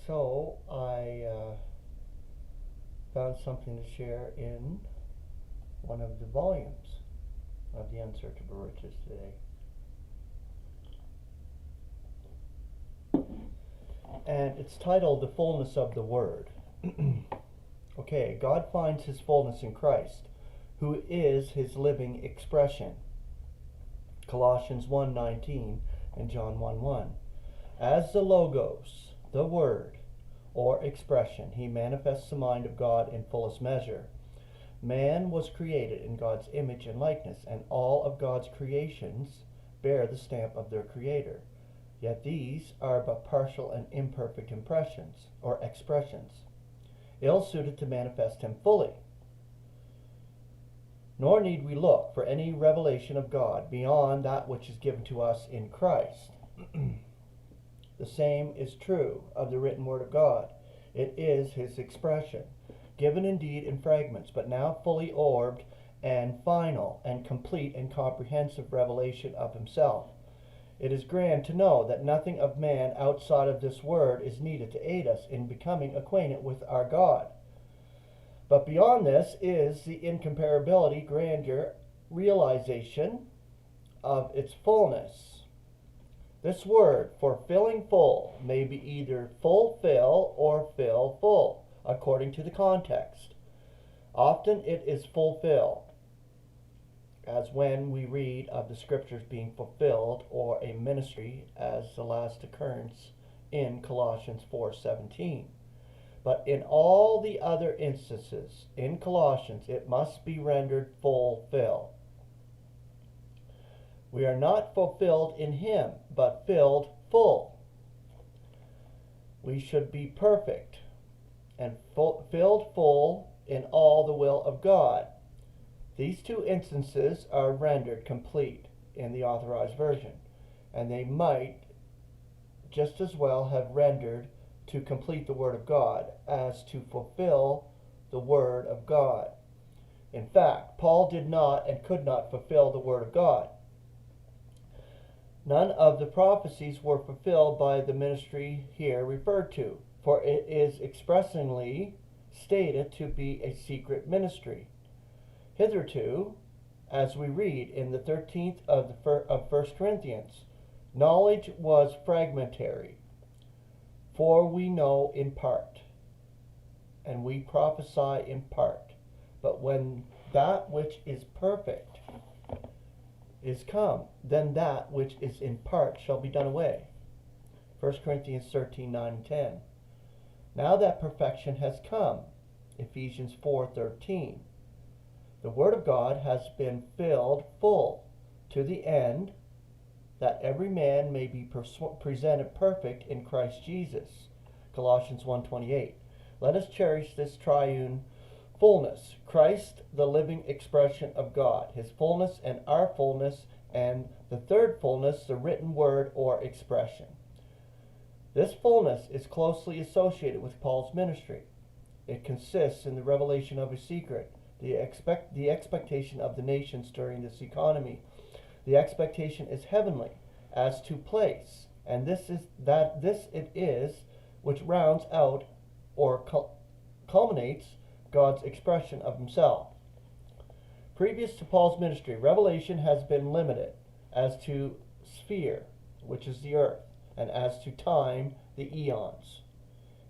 So I found something to share in one of the volumes of The Unsearchable Riches today. And it's titled The Fullness of the Word. Okay, God finds his fullness in Christ, who is his living expression. Colossians 1:19 and John 1:1. As the Logos, the Word, or expression, he manifests the mind of God in fullest measure. Man was created in God's image and likeness, and all of God's creations bear the stamp of their Creator. Yet these are but partial and imperfect impressions, or expressions, ill-suited to manifest him fully. Nor need we look for any revelation of God beyond that which is given to us in Christ. The same is true of the written Word of God. It is his expression, given indeed in fragments, but now fully orbed and final and complete and comprehensive revelation of himself. It is grand to know that nothing of man outside of this Word is needed to aid us in becoming acquainted with our God. But beyond this is the incomparability, grandeur, realization of its fullness. This word for filling full may be either fulfill or fill full, according to the context. Often it is fulfill, as when we read of the scriptures being fulfilled, or a ministry, as the last occurrence in Colossians 4:17. But in all the other instances in Colossians, it must be rendered fulfill. We are not fulfilled in him, but filled full. We should be perfect and filled full in all the will of God. These two instances are rendered complete in the Authorized Version, and they might just as well have rendered to complete the Word of God as to fulfill the Word of God. In fact, Paul did not and could not fulfill the Word of God. None of the prophecies were fulfilled by the ministry here referred to, for it is expressly stated to be a secret ministry. Hitherto, as we read in the 13th of 1 Corinthians, knowledge was fragmentary, for we know in part, and we prophesy in part. But when that which is perfect is come, then that which is in part shall be done away. 1 Corinthians 13:9 and 10. Now that perfection has come, Ephesians 4:13. The Word of God has been filled full to the end that every man may be presented perfect in Christ Jesus. Colossians 1:28. Let us cherish this triune fullness, Christ, the living expression of God, his fullness and our fullness, and the third fullness, the written word or expression. This fullness is closely associated with Paul's ministry. It consists in the revelation of his secret, the expectation of the nations during this economy. The expectation is heavenly as to place, and this it is which rounds out or culminates God's expression of himself. Previous to Paul's ministry, revelation has been limited as to sphere, which is the earth, and as to time, the eons.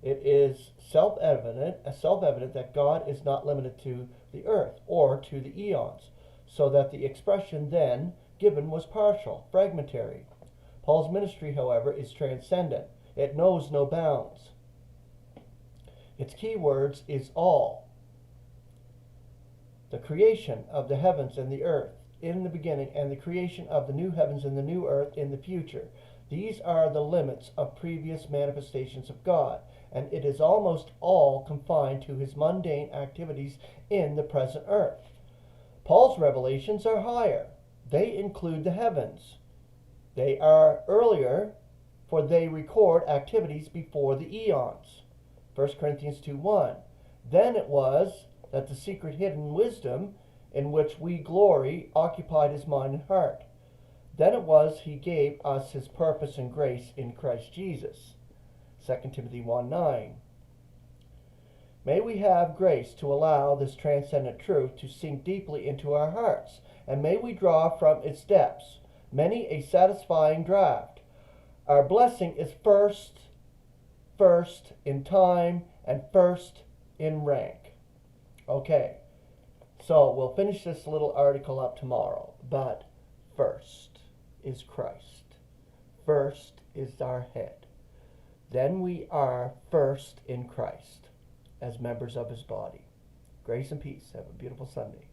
It is self-evident that God is not limited to the earth or to the eons, so that the expression then given was partial, fragmentary. Paul's ministry, however, is transcendent. It knows no bounds. Its key words is all. The creation of the heavens and the earth in the beginning, and the creation of the new heavens and the new earth in the future. These are the limits of previous manifestations of God, and it is almost all confined to his mundane activities in the present earth. Paul's revelations are higher. They include the heavens. They are earlier, for they record activities before the eons. 1 Corinthians 2:1. Then it was that the secret hidden wisdom in which we glory occupied his mind and heart. Then it was he gave us his purpose and grace in Christ Jesus. 2 Timothy 1:9. May we have grace to allow this transcendent truth to sink deeply into our hearts, and may we draw from its depths many a satisfying draught. Our blessing is first in time and first in rank. Okay, so we'll finish this little article up tomorrow, but first is Christ. First is our head. Then we are first in Christ as members of his body. Grace and peace. Have a beautiful Sunday.